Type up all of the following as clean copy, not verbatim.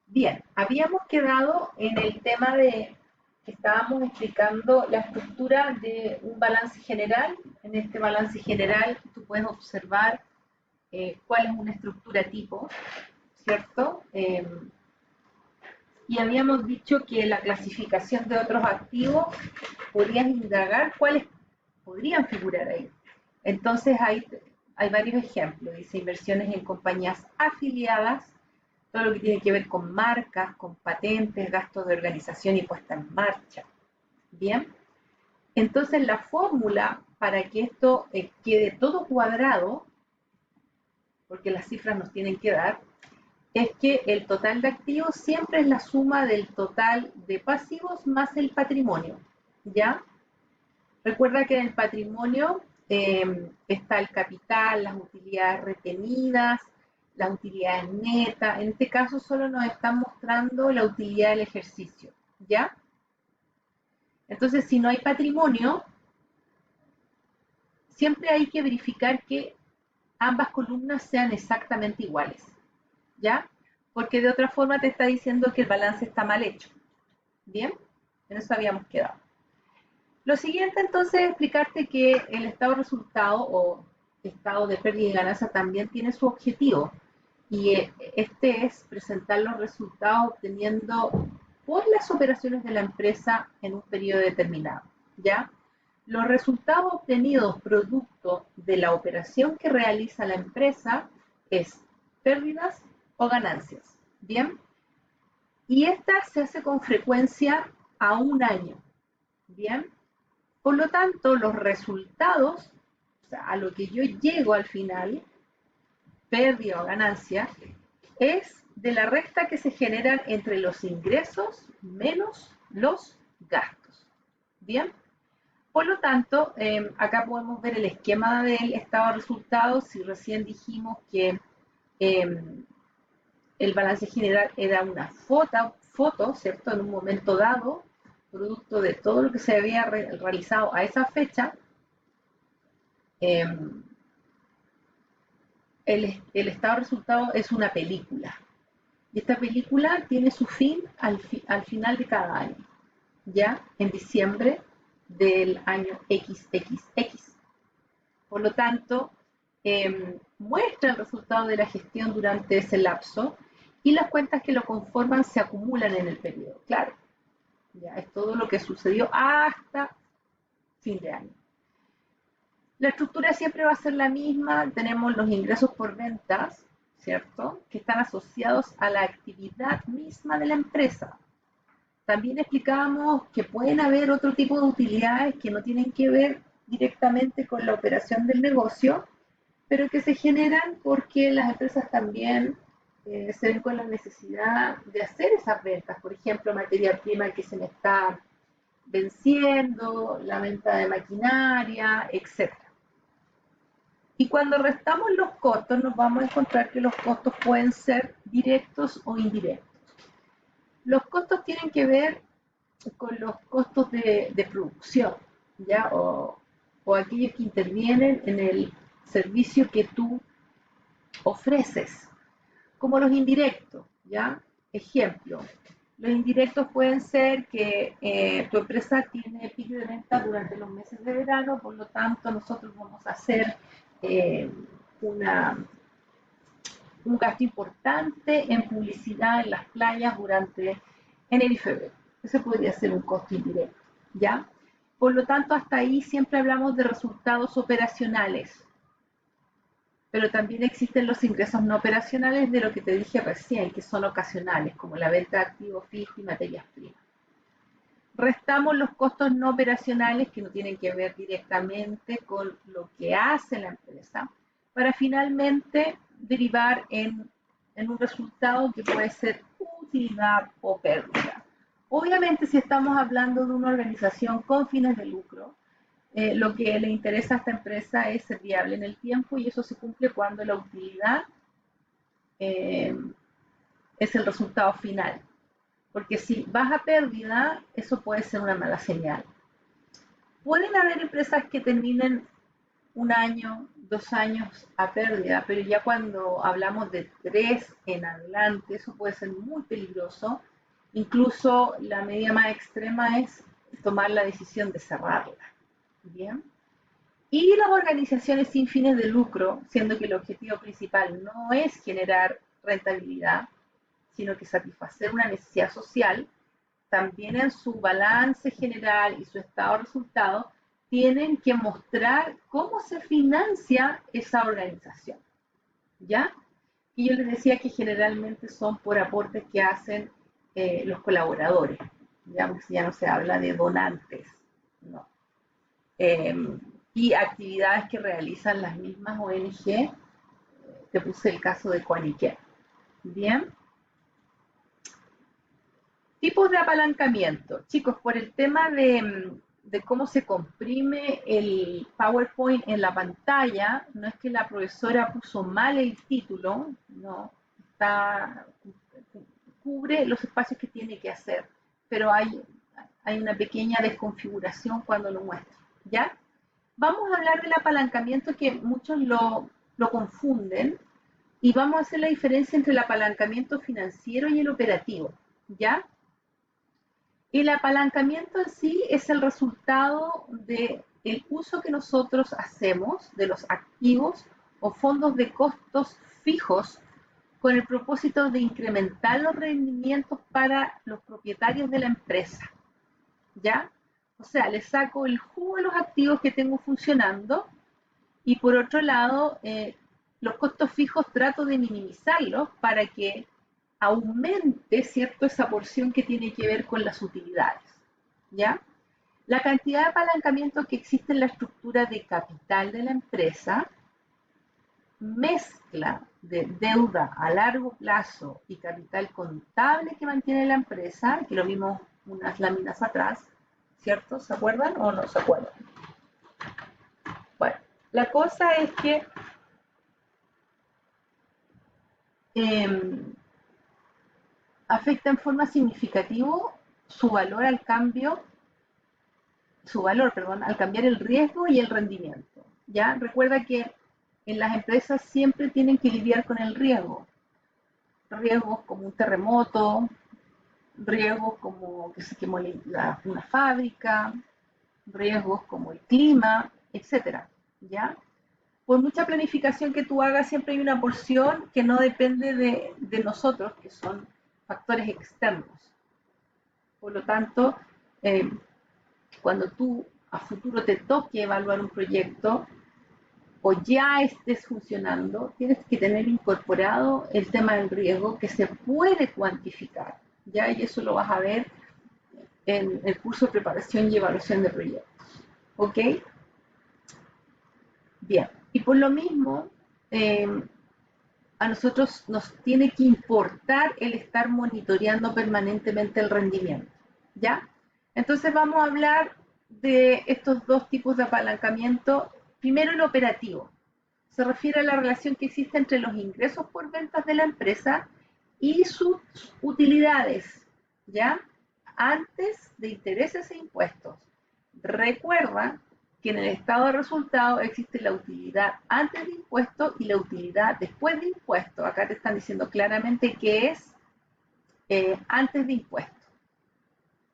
Bien, habíamos quedado en el tema de que estábamos explicando la estructura de un balance general. En este balance general tú puedes observar cuál es una estructura tipo, ¿cierto? Y habíamos dicho que la clasificación de otros activos podrías indagar cuáles podrían figurar ahí. Entonces hay varios ejemplos. Dice inversiones en compañías afiliadas, todo lo que tiene que ver con marcas, con patentes, gastos de organización y puesta en marcha. Bien, entonces la fórmula para que esto quede todo cuadrado, porque las cifras nos tienen que dar, es que el total de activos siempre es la suma del total de pasivos más el patrimonio. ¿Ya? Recuerda que en el patrimonio está el capital, las utilidades retenidas, las utilidades netas. En este caso solo nos están mostrando la utilidad del ejercicio, ¿ya? Entonces, si no hay patrimonio, siempre hay que verificar que ambas columnas sean exactamente iguales, ¿ya? Porque de otra forma te está diciendo que el balance está mal hecho. ¿Bien? En eso habíamos quedado. Lo siguiente entonces es explicarte que el estado de resultado o estado de pérdida y ganancia también tiene su objetivo y este es presentar los resultados obteniendo por las operaciones de la empresa en un periodo determinado. ¿Ya? Los resultados obtenidos producto de la operación que realiza la empresa es pérdidas o ganancias. ¿Bien? Y esta se hace con frecuencia a un año. ¿Bien? Por lo tanto, los resultados, o sea, a lo que yo llego al final, pérdida o ganancia, es de la recta que se generan entre los ingresos menos los gastos. Bien, por lo tanto, acá podemos ver el esquema del estado de resultados. Si recién dijimos que eh, el balance general era una foto, ¿cierto? En un momento dado, producto de todo lo que se había realizado a esa fecha, eh, el estado de resultado es una película. Y esta película tiene su fin al final de cada año, ya en diciembre del año XXX. Por lo tanto, muestra el resultado de la gestión durante ese lapso y las cuentas que lo conforman se acumulan en el periodo. Claro, ya es todo lo que sucedió hasta fin de año. La estructura siempre va a ser la misma. Tenemos los ingresos por ventas, ¿cierto? Que están asociados a la actividad misma de la empresa. También explicábamos que pueden haber otro tipo de utilidades que no tienen que ver directamente con la operación del negocio, pero que se generan porque las empresas también se ven con la necesidad de hacer esas ventas. Por ejemplo, materia prima que se me está venciendo, la venta de maquinaria, etcétera. Y cuando restamos los costos, nos vamos a encontrar que los costos pueden ser directos o indirectos. Los costos tienen que ver con los costos de producción, ¿ya? O aquellos que intervienen en el servicio que tú ofreces, como los indirectos, ¿ya? Ejemplo, los indirectos pueden ser que tu empresa tiene pico de venta durante los meses de verano, por lo tanto nosotros vamos a hacer eh, una, un gasto importante en publicidad en las playas durante enero y febrero. Ese podría ser un costo indirecto, ¿ya? Por lo tanto, hasta ahí siempre hablamos de resultados operacionales, pero también existen los ingresos no operacionales de lo que te dije recién, que son ocasionales, como la venta de activos fijos y materias primas. Restamos los costos no operacionales que no tienen que ver directamente con lo que hace la empresa, para finalmente derivar en un resultado que puede ser utilidad o pérdida. Obviamente, si estamos hablando de una organización con fines de lucro, lo que le interesa a esta empresa es ser viable en el tiempo y eso se cumple cuando la utilidad eh, es el resultado final. Porque si vas a pérdida, eso puede ser una mala señal. Pueden haber empresas que terminen un año, 2 años a pérdida, pero ya cuando hablamos de 3 en adelante, eso puede ser muy peligroso. Incluso la medida más extrema es tomar la decisión de cerrarla. Bien. Y las organizaciones sin fines de lucro, siendo que el objetivo principal no es generar rentabilidad, sino que satisfacer una necesidad social, también en su balance general y su estado de resultados, tienen que mostrar cómo se financia esa organización. ¿Ya? Y yo les decía que generalmente son por aportes que hacen los colaboradores. Ya no se habla de donantes, no. Eh, y actividades que realizan las mismas ONG. Te puse el caso de Coaniquet. Bien. Tipos de apalancamiento. Chicos, por el tema de cómo se comprime el PowerPoint en la pantalla, no es que la profesora puso mal el título, no, cubre los espacios que tiene que hacer, pero hay una pequeña desconfiguración cuando lo muestra, ¿ya? Vamos a hablar del apalancamiento que muchos lo confunden y vamos a hacer la diferencia entre el apalancamiento financiero y el operativo, ¿ya? El apalancamiento en sí es el resultado del uso que nosotros hacemos de los activos o fondos de costos fijos con el propósito de incrementar los rendimientos para los propietarios de la empresa. ¿Ya? O sea, le saco el jugo a los activos que tengo funcionando y por otro lado, los costos fijos trato de minimizarlos para que aumente, ¿cierto?, esa porción que tiene que ver con las utilidades, ¿ya? La cantidad de apalancamiento que existe en la estructura de capital de la empresa, mezcla de deuda a largo plazo y capital contable que mantiene la empresa, que lo vimos unas láminas atrás, ¿cierto? ¿Se acuerdan o no se acuerdan? Bueno, la cosa es que afecta en forma significativa su valor al cambio, su valor, perdón, al cambiar el riesgo y el rendimiento. ¿Ya? Recuerda que en las empresas siempre tienen que lidiar con el riesgo. Riesgos como un terremoto, riesgos como que se quemó una fábrica, riesgos como el clima, etcétera. ¿Ya? Por mucha planificación que tú hagas, siempre hay una porción que no depende de nosotros, que son factores externos. Por lo tanto, eh, cuando tú a futuro te toque evaluar un proyecto o ya estés funcionando, tienes que tener incorporado el tema del riesgo que se puede cuantificar, ¿ya? Y eso lo vas a ver en el curso de preparación y evaluación de proyectos, ¿ok? Bien, y por lo mismo, a nosotros nos tiene que importar el estar monitoreando permanentemente el rendimiento, ¿ya? Entonces vamos a hablar de estos dos tipos de apalancamiento. Primero, el operativo. Se refiere a la relación que existe entre los ingresos por ventas de la empresa y sus utilidades, ¿ya? Antes de intereses e impuestos. Recuerda que en el estado de resultado existe la utilidad antes de impuestos y la utilidad después de impuestos. Acá te están diciendo claramente que es antes de impuestos.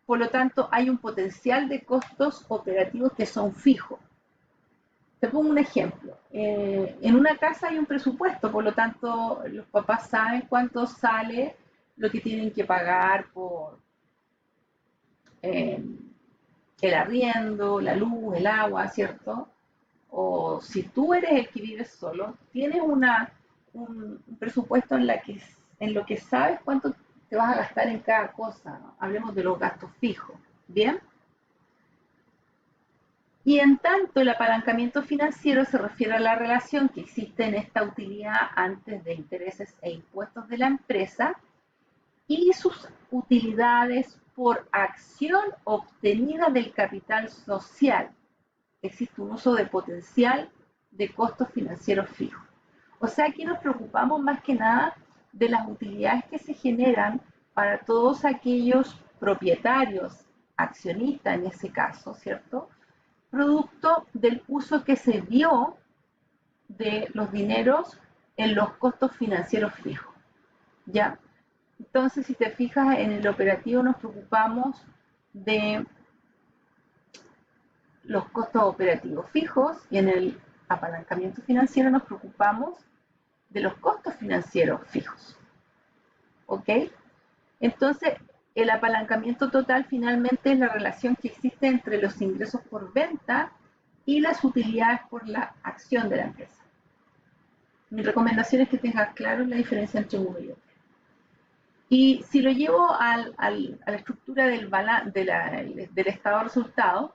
Por lo tanto, hay un potencial de costos operativos que son fijos. Te pongo un ejemplo. En una casa hay un presupuesto, por lo tanto, los papás saben cuánto sale lo que tienen que pagar por eh, el arriendo, la luz, el agua, ¿cierto? O si tú eres el que vives solo, tienes un presupuesto en lo que sabes cuánto te vas a gastar en cada cosa, ¿no? Hablemos de los gastos fijos, ¿bien? Y en tanto, el apalancamiento financiero se refiere a la relación que existe en esta utilidad antes de intereses e impuestos de la empresa y sus utilidades por acción obtenida del capital social. Existe un uso de potencial de costos financieros fijos. O sea, aquí nos preocupamos más que nada de las utilidades que se generan para todos aquellos propietarios, accionistas en ese caso, ¿cierto? Producto del uso que se dio de los dineros en los costos financieros fijos, ¿ya? Entonces, si te fijas, en el operativo nos preocupamos de los costos operativos fijos y en el apalancamiento financiero nos preocupamos de los costos financieros fijos, ¿ok? Entonces, el apalancamiento total finalmente es la relación que existe entre los ingresos por venta y las utilidades por la acción de la empresa. Mi recomendación es que tengas claro la diferencia entre uno y otro. Y si lo llevo a la estructura del estado de resultados,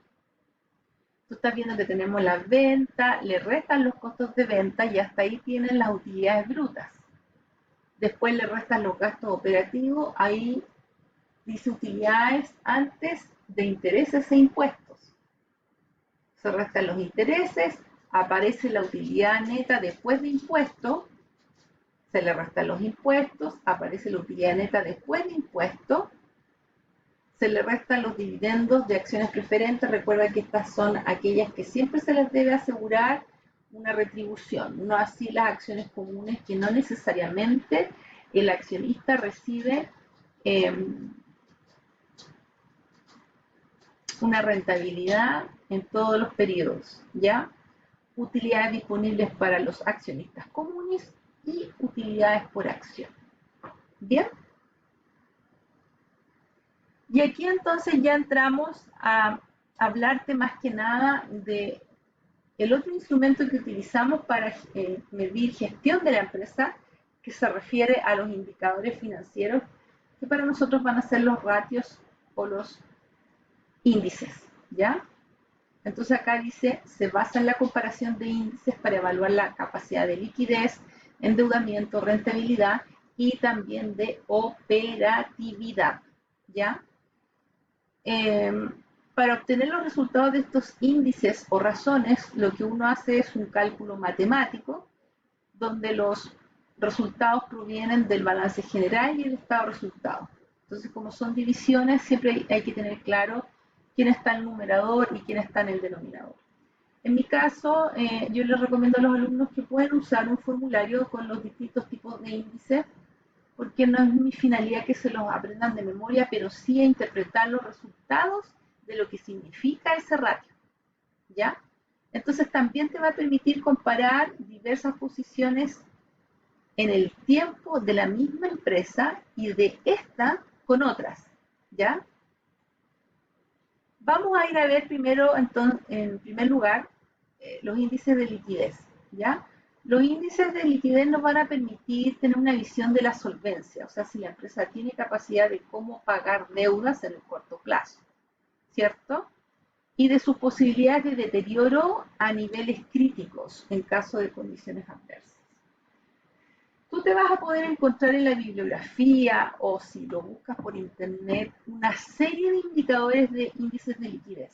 tú estás viendo que tenemos la venta, le restan los costos de venta y hasta ahí tienen las utilidades brutas. Después le restan los gastos operativos, ahí dice utilidades antes de intereses e impuestos. Se restan los intereses, aparece la utilidad neta después de impuestos, se le restan los impuestos, aparece la utilidad neta después de impuestos, se le restan los dividendos de acciones preferentes. Recuerda que estas son aquellas que siempre se les debe asegurar una retribución, no así las acciones comunes que no necesariamente el accionista recibe una rentabilidad en todos los periodos, ¿ya? Utilidades disponibles para los accionistas comunes y utilidades por acción. ¿Bien? Y aquí entonces ya entramos a hablarte más que nada de el otro instrumento que utilizamos para medir gestión de la empresa, que se refiere a los indicadores financieros, que para nosotros van a ser los ratios o los índices, ¿ya? Entonces acá dice, se basa en la comparación de índices para evaluar la capacidad de liquidez, endeudamiento, rentabilidad y también de operatividad, ¿ya? Para obtener los resultados de estos índices o razones, lo que uno hace es un cálculo matemático, donde los resultados provienen del balance general y el estado de resultados. Entonces, como son divisiones, siempre hay que tener claro quién está en el numerador y quién está en el denominador. En mi caso, yo les recomiendo a los alumnos que pueden usar un formulario con los distintos tipos de índices, porque no es mi finalidad que se los aprendan de memoria, pero sí a interpretar los resultados de lo que significa ese ratio, ¿ya? Entonces también te va a permitir comparar diversas posiciones en el tiempo de la misma empresa y de esta con otras, ¿ya? Vamos a ir a ver primero, entonces, en primer lugar, los índices de liquidez, ¿ya? Los índices de liquidez nos van a permitir tener una visión de la solvencia, o sea, si la empresa tiene capacidad de cómo pagar deudas en el corto plazo, ¿cierto? Y de sus posibilidades de deterioro a niveles críticos en caso de condiciones adversas. Tú te vas a poder encontrar en la bibliografía o si lo buscas por internet una serie de indicadores de índices de liquidez.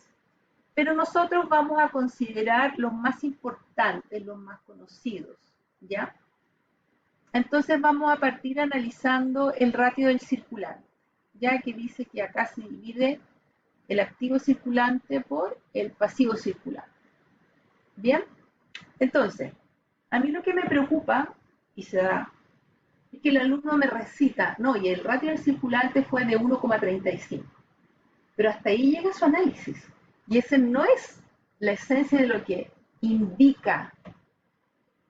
Pero nosotros vamos a considerar los más importantes, los más conocidos, ¿ya? Entonces vamos a partir analizando el ratio del circulante, ya que dice que acá se divide el activo circulante por el pasivo circulante. ¿Bien? Entonces, a mí lo que me preocupa, y se da, es que el alumno me recita, no, y el ratio del circulante fue de 1,35. Pero hasta ahí llega su análisis. Y ese no es la esencia de lo que indica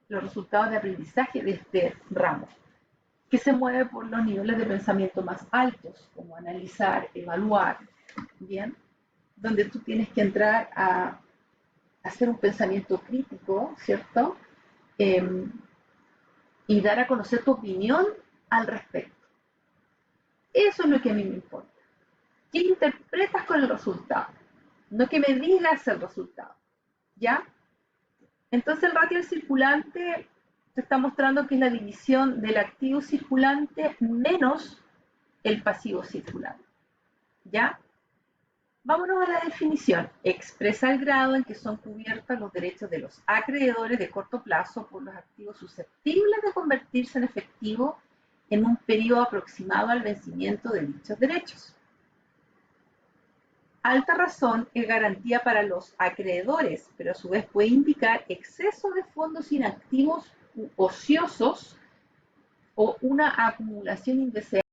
los resultados de aprendizaje de este ramo, que se mueve por los niveles de pensamiento más altos, como analizar, evaluar, ¿bien? Donde tú tienes que entrar a hacer un pensamiento crítico, ¿cierto? Y dar a conocer tu opinión al respecto. Eso es lo que a mí me importa. ¿Qué interpretas con el resultado? No que me digas el resultado, ¿ya? Entonces el ratio del circulante te está mostrando que es la división del activo circulante menos el pasivo circulante, ¿ya? Vámonos a la definición. Expresa el grado en que son cubiertos los derechos de los acreedores de corto plazo por los activos susceptibles de convertirse en efectivo en un periodo aproximado al vencimiento de dichos derechos. alta razón es garantía para los acreedores, pero a su vez puede indicar exceso de fondos inactivos u ociosos o una acumulación indeseada